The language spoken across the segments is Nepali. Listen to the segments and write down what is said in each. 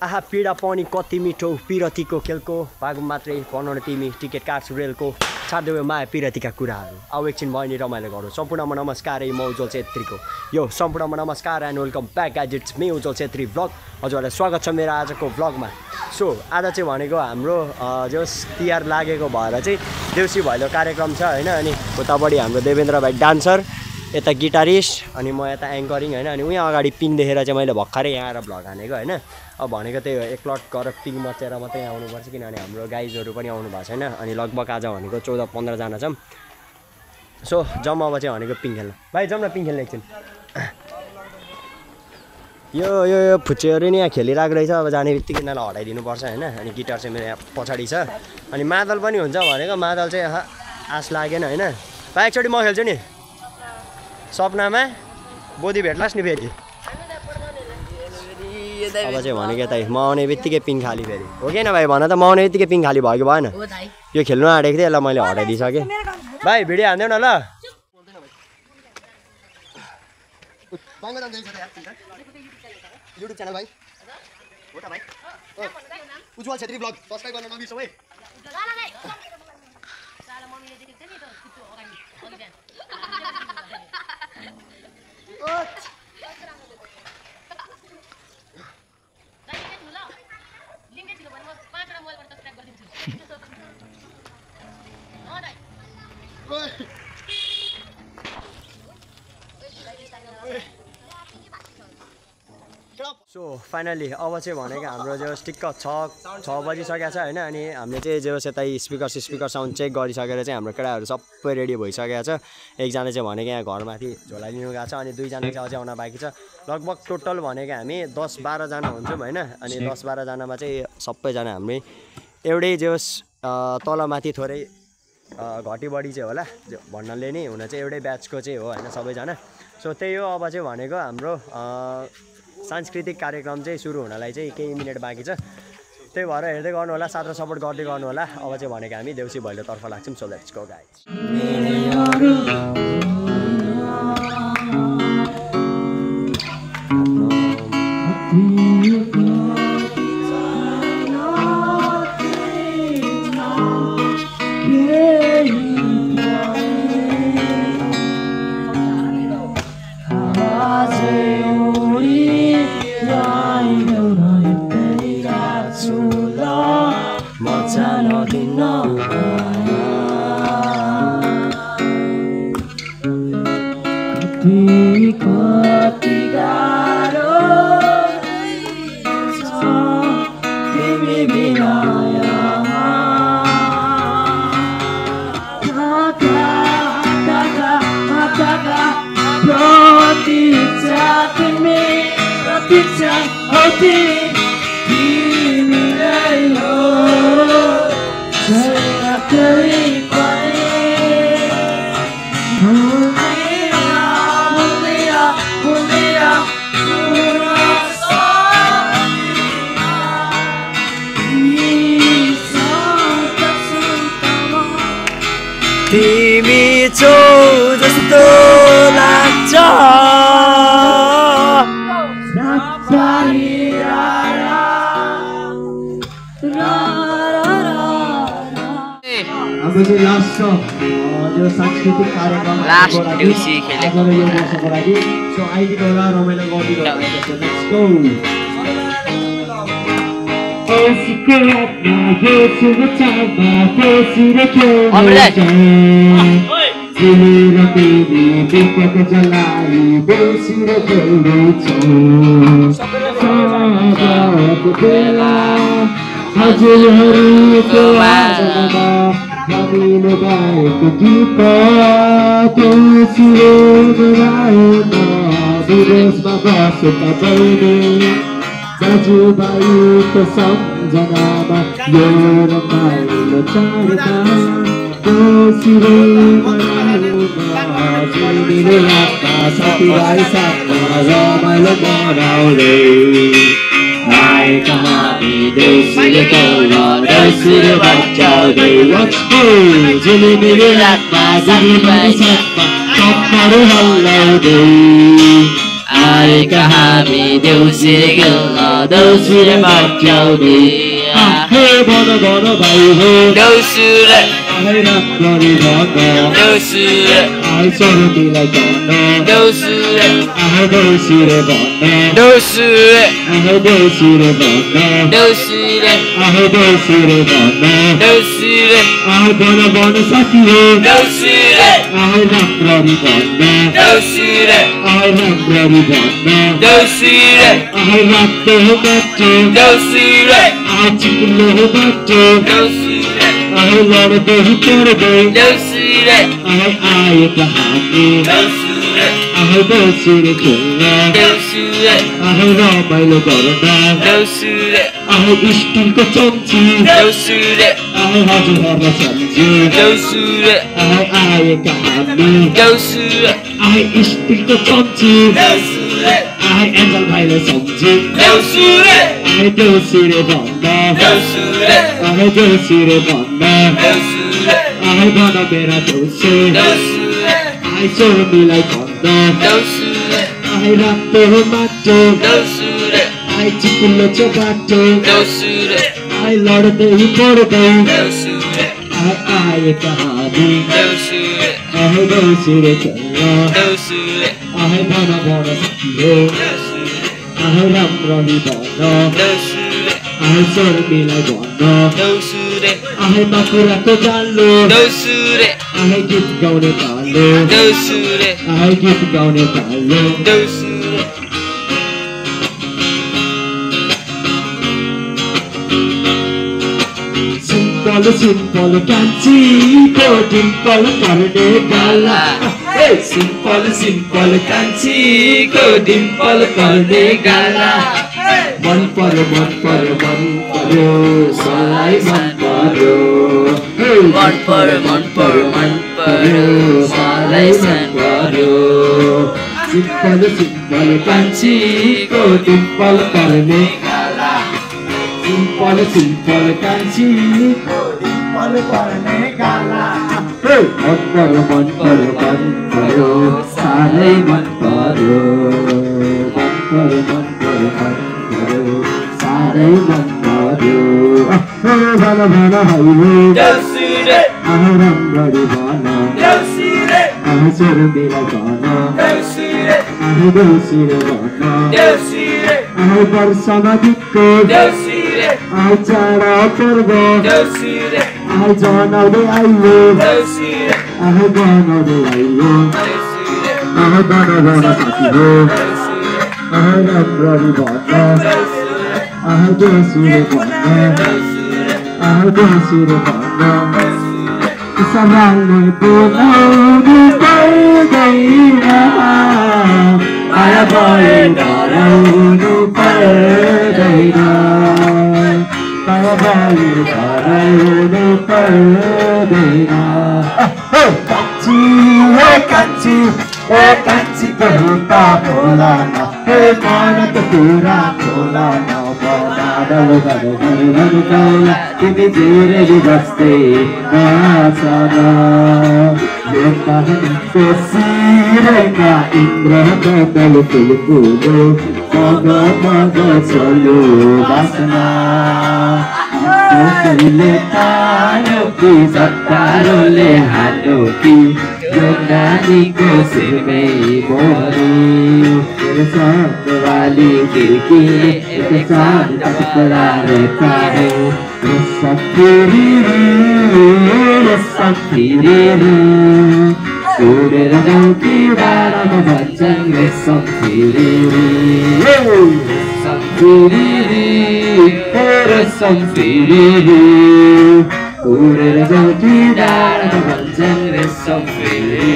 आहा पीडा पनि कति मिठो पिरतीको खेलको भागमा मात्रै बनाउन तिमी टिकट काट्छु रेलको छाड्देऊ माया पिरतीका कुराहरू आउ एकछिन भयो नि रमाइलो गरौँ सम्पूर्णमा नमस्कार म उज्जवल छेत्रीको यो सम्पूर्णमा नमस्कार and welcome back guys it's me Ujjwal Chhetri vlog हजुरहरूलाई स्वागत छ मेरो आजको भ्लगमा सो आज चाहिँ भनेको हाम्रो जस तिहार लागेको भएर चाहिँ देउसी भैलो कार्यक्रम छ होइन अनि उतापट्टि हाम्रो देवेन्द्र भाइ डान्सर यता गिटारिस्ट अनि म यता एङ्करिङ होइन अनि उहाँ अगाडि पिङ देखेर चाहिँ मैले भर्खरै यहाँ आएर भ्लग हानेको होइन अब भनेको त्यही हो एकलट गरेर पिङ मचेर मात्रै आउनुपर्छ किनभने हाम्रो गाइजहरू पनि आउनु भएको छैन अनि लगभग आज भनेको 14-15 जना छौँ सो जम्मा अब चाहिँ भनेको पिङ खेल्नु भाइ जाउँ न पिङ खेल्नु एकछिन यो यो यो फुच्चेहरू नि यहाँ खेलिरहेको रहेछ अब जाने बित्तिकै यिनीहरूलाई हटाइदिनुपर्छ होइन अनि गिटार चाहिँ मेरो यहाँ पछाडि छ अनि मादल पनि हुन्छ भनेको मादल चाहिँ आश लागेन होइन भाइ एकचोटि म खेल्छु नि सपनामा बोधी भेट्लास् नि फेरि अब चाहिँ भनेको यतै म आउने बित्तिकै पिङ खाली फेरि हो कि भाइ भन त म आउने बित्तिकै पिङ खाली भयो कि भएन यो खेल्नु आँटेको थिएँ यसलाई मैले हटाइदिइसकेँ भाइ भिडियो हान्देऊ न ल युट्युब च्यानल भाइ हो त भाइ उज्जवल छेत्री ब्लग सब्स्क्राइब गर्न नबिर्सौ है सो फाइनली अब चाहिँ भनेको हाम्रो जो टिक्क 6 बजिसकेको छ होइन अनि हामीले चाहिँ जो यतै स्पिकर साउन्ड चेक गरिसकेर चाहिँ हाम्रो केटाहरू सबै रेडी भइसकेको छ एकजना चाहिँ भनेको यहाँ घरमाथि झोला लिनु गएको छ अनि दुईजना चाहिँ अझै आउन बाँकी छ लगभग टोटल भनेको हामी 10-12 जना हुन्छौँ होइन अनि 10-12 जनामा चाहिँ सबैजना हामी एउटै जो तलमाथि थोरै घटी बढी चाहिँ होला भन्नाले नि हुन चाहिँ एउटै ब्याचको चाहिँ हो होइन सबैजना सो त्यही हो अब चाहिँ भनेको हाम्रो सांस्कृतिक कार्यक्रम चाहिँ सुरु हुनलाई चाहिँ केही मिनट बाँकी छ त्यही भएर हेर्दै गर्नु होला साथ र सपोर्ट गर्दै गर्नु होला अब चाहिँ भनेको हामी देउसी भैलोतर्फ लाग्छौँ सो लेट्स गो गाइज तिमी छौ जस्तो लाग्छ अब चाहिँ लास्ट छ जो सांस्कृतिक कार्यक्रम लास्ट देउसी खेलेको यो वर्षको लागि सो आइदिनु होला रमाइलो गरिदिनु होला लेट्स गो Ramilo gaएको गीत तुलसीले गाएको विदेशमा बसे तपाईँले दाजुभाइको सम्झनामा यो रमाइलो चाडमा तुलसीले गाएको रातमा साथीभाइ साथमा रमाइलो मनाउने आएका हामी देउसीले कौला देउसीले बचाउँदै Let's go! झिलिमिली रातमा झिलिमिली साथमा कप्पहरू हल्लाउँदै आएका हामी देउसिरे खेल्न देउसिरे भट्याउने हे भन भन भाइ हो देउसिरे राम्ररी भन देउसिरे चौरमीलाई भन देउसिरे देउसिरे भन देउसिरे देउसिरे भन देउसिरे देउसिरे भन देउसिरे भन भन साथी हो देउसिरे राम्ररी भन देउसिरे राम्ररी भन देउसिरे रातो बाटो देउसिरे चिप्लो बाटो देउसिरे लड्दै पढ्दै देउसिरे आएका हामी देउसिरे देउसिरे खेल्न देउसिरे रमाइलो गर्न देउसिरे स्टिलको चम्ची देउसिरे हजुरहरूलाई सम्झे देउसिरे आएका हामी देउसिरे स्टिलको चम्ची देउसिरे एन्जल भाइलाई सम्झे देउसिरे देउसिरे भन्न देउसिरे देउसिरे भन्न देउसिरे भन मेरा देउसे देउसिरे चौरमीलाई भन्न देउसिरे रातो माटो देउसिरे चिप्लो छ बाटो देउसिरे लड्दै पढ्दै देउसिरे आएका हामी देउसिरे देउसिरे खेल्न देउसिरे भन भन साथी हो राम्ररी भन देउसिरे चौरमीलाई भन्न देउसिरे बाकुराको जालो देउसिरे गीत गाउने पालो देउसिरे गीत गाउने पालो देउसिरे सिम्पल सिम्पल कान्छीको डिम्पल पर्ने गाला सिम्पल सिम्पल कान्छीको डिम्पल पर्ने गाला मन पर्यो सलाई मन पर्यो मन पर्यो सलाई मन पर्यो सिम्पल सिम्पल कान्छीको डिम्पल पर्ने गाला सिम्पल सिम्पल कान्छीको डिम्पल पर्ने गाला मन पर्यो साह्रै मन पर्यो साह्रै मन पर्यो भन भन भाइ देउसिरे राम्ररी भन देउसिरे चौरमीलाई भन देउसिरे देउसिरे भन देउसिरे वर्षमा दिक्को देउसिरे चाड पर्व देउसिरे जनाउँदै आइयो देउसिरे बनाउँदै आइयो देउसिरे भन भन साथी हो राम्ररी भन देउसिरे भन देउसिरे भन सम्हाल्ने बोलाउनु पर्दैन माया भए डराउनु पर्दैन माया भए डराउनु पर्दैन कान्छी कान्छीको हुँदा बोला न मनको कुरा बोला न तिमी धेरै बस्दै नाचन शिरमा इन्द्र बदल फुलफुलो मग चल्यो बासना कसैले तायो कि सत्तारोले हाल्यो कि यो नानीको शिरमै मर्यो वाली खिड़की उडेर जाउँ कि डाँडामा भन्छन् रेशम फिरी उडेर जाउँ कि डाँडामा भन्छन् रेशम फिरी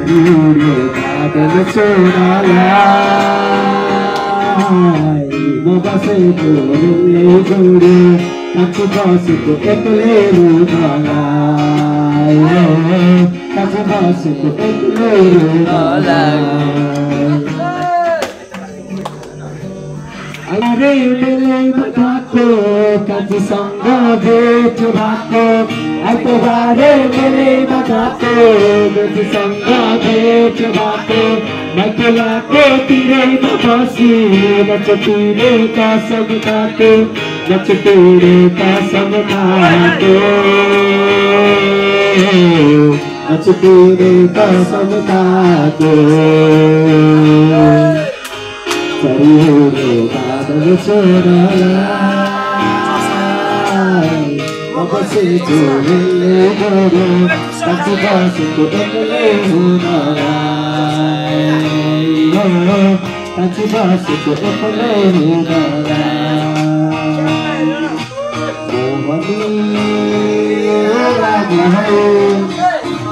उड्यो बादल छोरालाई म बसेको रुलले जोड्यो कान्छी बसेको एक्लै रुनलाई कान्छी बसेको एक्लै रुनलाई अरे बेलैमा भएको कान्छीसँग भेट भएको आइतबारे मेलैमा गएको मेचीसँग भेट भएको नकेलाको तिरैमा बसी नचपिरेका सम्झाको नचपिरेका सम्झाको नचपिरेका सम्झाको चरियो बादल सोनालाई बसे जोडले गरो साथी बसेको एक्लै हुनलाई साथी बसेको एक्लै हुनलाई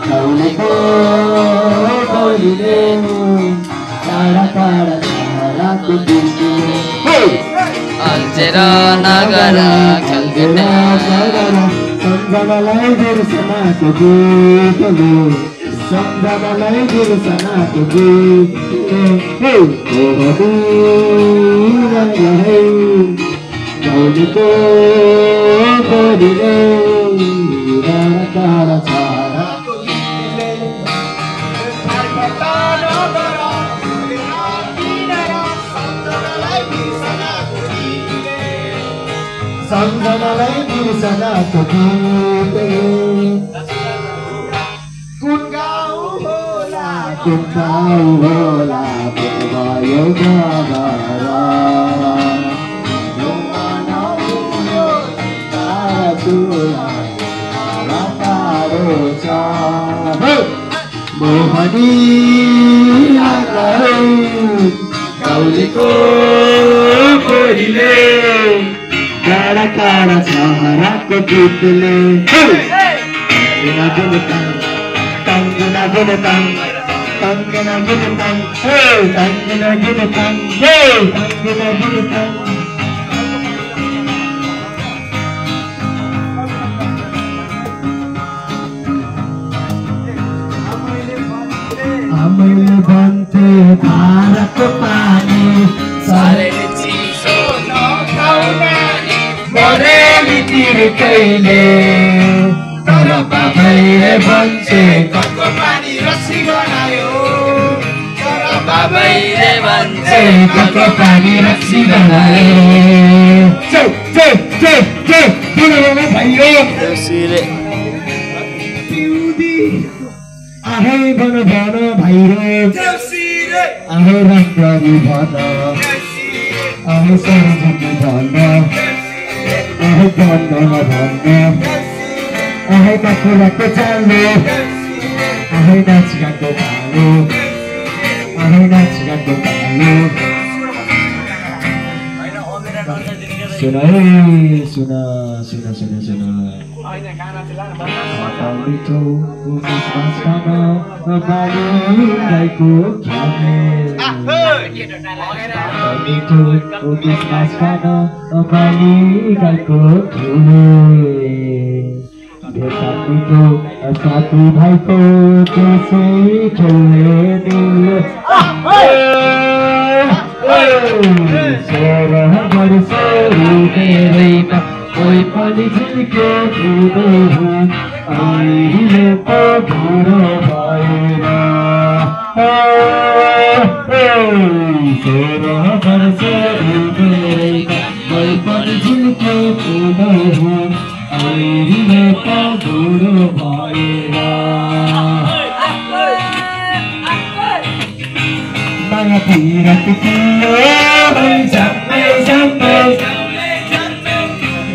कौलेको कौलीले टाढा टाढा ताराको बिजुली अल्झेर नगर खेलकुद सम्झनालाई बिर्सनाको गीतले सम्झनालाई बिर्सनाको गीतले कौलीको कौलीले टाढा टाढा ताराको सम्झनालाई बिर्सनाको गीतले कुन गाउँ होला भयो गगरा यो मनौलो तारा चुला टाढो छ मोहनी कौलीको कोरीले टाढा टाढा सहराको गीतले तङ्गना गुनताङ तङ्गना गुनताङ तङ्गना गुनताङ तङ्गना गुनताङ तङ्गना गुनताङ आमैले भन्थे धाराको पानी साह्रै चिसो नखाउने मरेली तिर्कैले तर बाबैले भन्छे घरको पानी रस्सी बनायो तर बाबैले भन्छे घरको पानी रक्सी बनायो भाइयो आहै भन भन भाइरो आहै राम्ररी भन आहै सम्झिनु भन आहै भन्दैन भन्न आहै बाकुराको चालो आहै नाचगाको भालो आहै नाचगाको भालो सुन है सुन सुन सुन सुन मिठो क्रिसमस खान बाली गाईको मिठो क्रिसमस खान बाली गाईको भेटा मिठो साथी भाइको त्यसै खेल्ने दिल मेरैमा कोही पनि झिल्के हुँदैन अहिले पो बुढो भएर मेरैमा कोही पनि झिल्के हुँदैन अहिले पो बुढो भएर माया पिरत किलो झम्मै झम्मै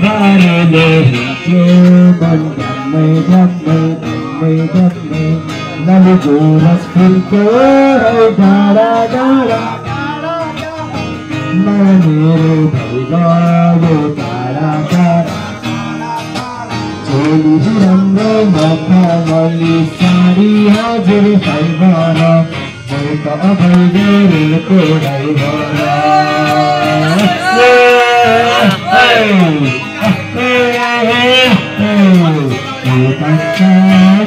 बारेले हिँड्यो मन झम्मै झम्मै झम्मै झम्मै लालु गोरस फुलको डाँडा डाँडा माया मेरो भइगयो टाढा टाढा चोली राम्रो मखमली साडी हजुर फाइबर त अभैलेको ड्राइभर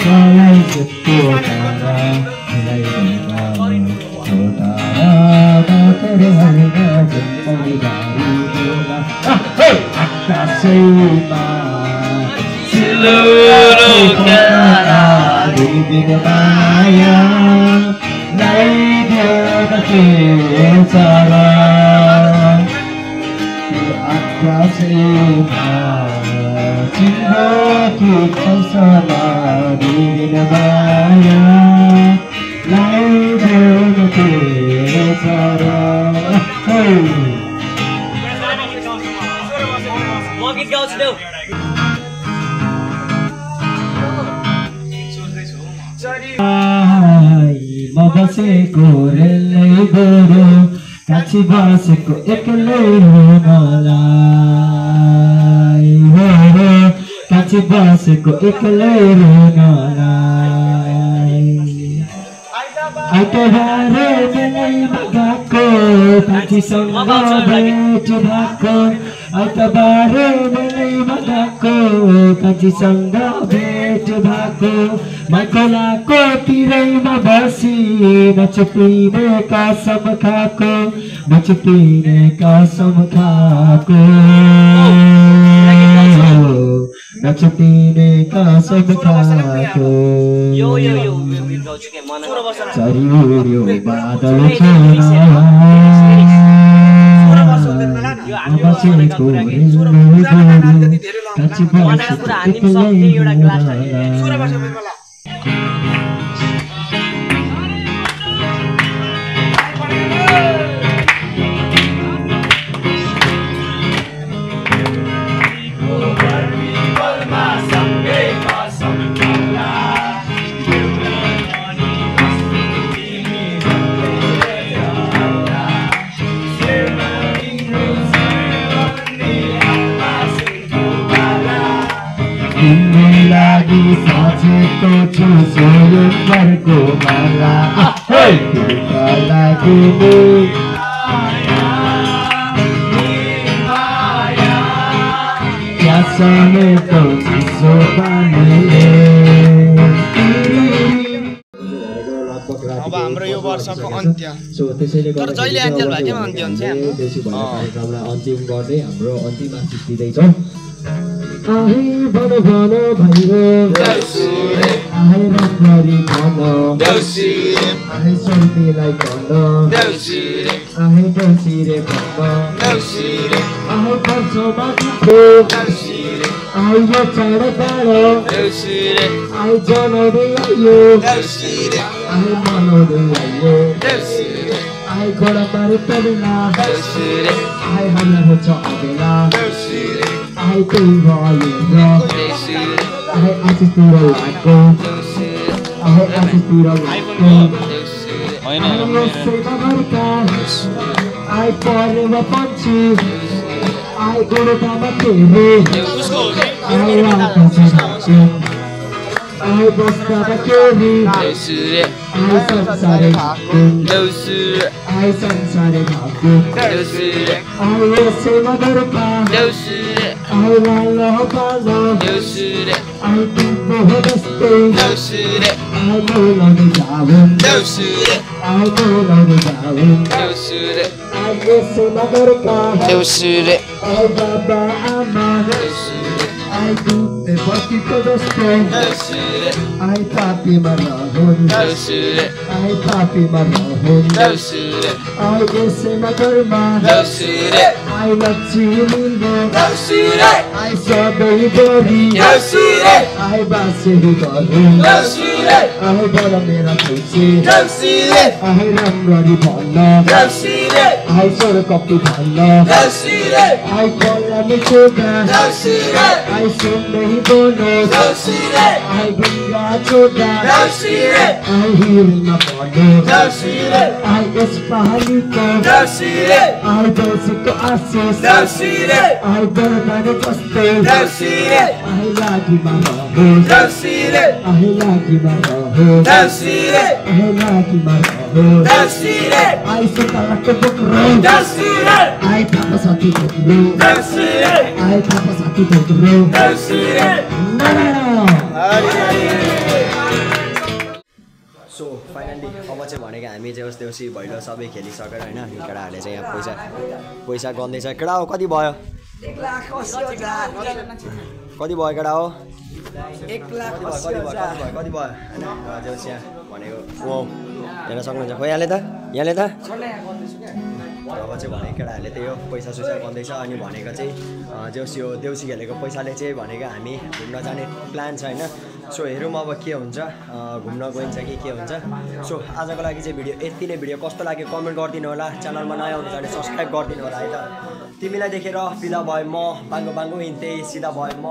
गलाई जस्तो तारा आकाशैमा seluruh kenangan. Bimbing maya Lainnya kecil cara Di atas lima Cinta kita sama Bimbing maya Lainnya kecil cara गीत गाउँछु देऊ म बसेको रेलै गोरो काछी बसेको एक्लै रुनलाई हो काछी बसेको एक्लै रुनलाई आइतबारे बेलैमा गएको कान्छीसँग भेट भएको आइतबारे बेलैमा गएको कान्छीसँग भेट भएको माइकोलाको तिरैमा बसी नचुपिने कसम खाएको नचुपिने कसम खाएको नचुपिने कसम खाएको चरियो बादल lagi saja छु स्वयंवरको माला kita lagi biasanya kau chiso पानीले अब हाम्रो यो वर्षको अन्त्य तर जहिले अन्त्य भयो के अन्त्य हुन्छ हाम्रो अन्तिम गर्दै हाम्रो अन्तिम आशिष दिँदैछौँ आहे बडो बडो भैरो देउसुरे आहे राम्ररी भन देउसुरे आहे सन्तीलाई भन देउसुरे आहे देउसिरे भन देउसुरे आहे पर्छमा जित्यो देउसुरे आहे यो चाँडो टाढो देउसुरे आहे जनाउँदै आयो देउसुरे आहे मनाउँदै आयो देउसुरे आहे घोडा पारे तबेला देउसुरे आहे हामीलाई हुन्छ अबेला देउसुरे आहे त्यही भयो देउसुरे आहे आशिषतिर लागो देउसुरे आहे आशिषतिर लागो देउसुरे I forever punch you. I go to Tama TV. I want to see you. I was Tama TV. देउसुरे I sansare bhaku. देउसुरे I sansare bhaku. देउसुरे I will say Magarka. देउसुरे I lala palo. देउसुरे I think for the stay. देउसुरे I know the Javin. देउसुरे I know the Javin. देउसुरे I will say Magarka. देउसुरे I Baba Amma. देउसुरे I do the body to the stone. देउसुरे I papi marahon. देउसुरे I papi marahon. देउसुरे I guess my karma. देउसुरे I love you lindo. देउसुरे I saw the body. देउसुरे I basi the body. देउसुरे I bought a mera pussy. देउसुरे I ram rari bhalla. देउसुरे I saw the copy bhalla. देउसुरे I call a michoda. देउसुरे I saw the bono. देउसुरे I bring a choda. देउसुरे I hear my bono. देउसुरे I guess Pahalito. देउसुरे I don't see to assist. देउसुरे I don't know the justice. देउसुरे I like you, my love. देउसुरे I like you, my love. देउसुरे I like you, my love. देउसुरे I sit like a book room. देउसुरे I tap a sati to the room. देउसुरे I tap a sati to the room. देउसुरे No, no, no. So finally अब चाहिँ भनेको हामी चाहिँ होस् देउसी भैलो सबै खेलिसकेर होइन केटाहरूले चाहिँ यहाँ पैसा गन्दैछ केटा हो कति भयो कति भयो केटा हो 1,80,000 कति भयो जेउस यहाँ भनेको ओ हेर्न सक्नुहुन्छ खोइ यहाँले त अब चाहिँ भने केटाहरूले त्यही हो पैसा सुसा गर्दैछ अनि भनेको चाहिँ जेउस यो देउसी खेलेको पैसाले चाहिँ भनेको हामी घुम्न जाने प्लान छ होइन सो हेरौँ अब के हुन्छ घुम्न गइन्छ कि के हुन्छ सो आजको लागि चाहिँ भिडियो यति नै भिडियो कस्तो लाग्यो कमेन्ट गरिदिनु होला च्यानलमा नयाँ आउनु भने सब्सक्राइब गरिदिनु होला है त तिमीलाई देखेर बिदा भए म बाङ्गो हिँड्दै सिधा भए म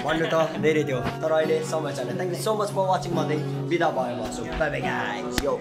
भन्नु त धेरै थियो तर अहिले समय छैन thank you so much for watching भन्दै बिदा भए म सो बाइ बाइ गाइस यो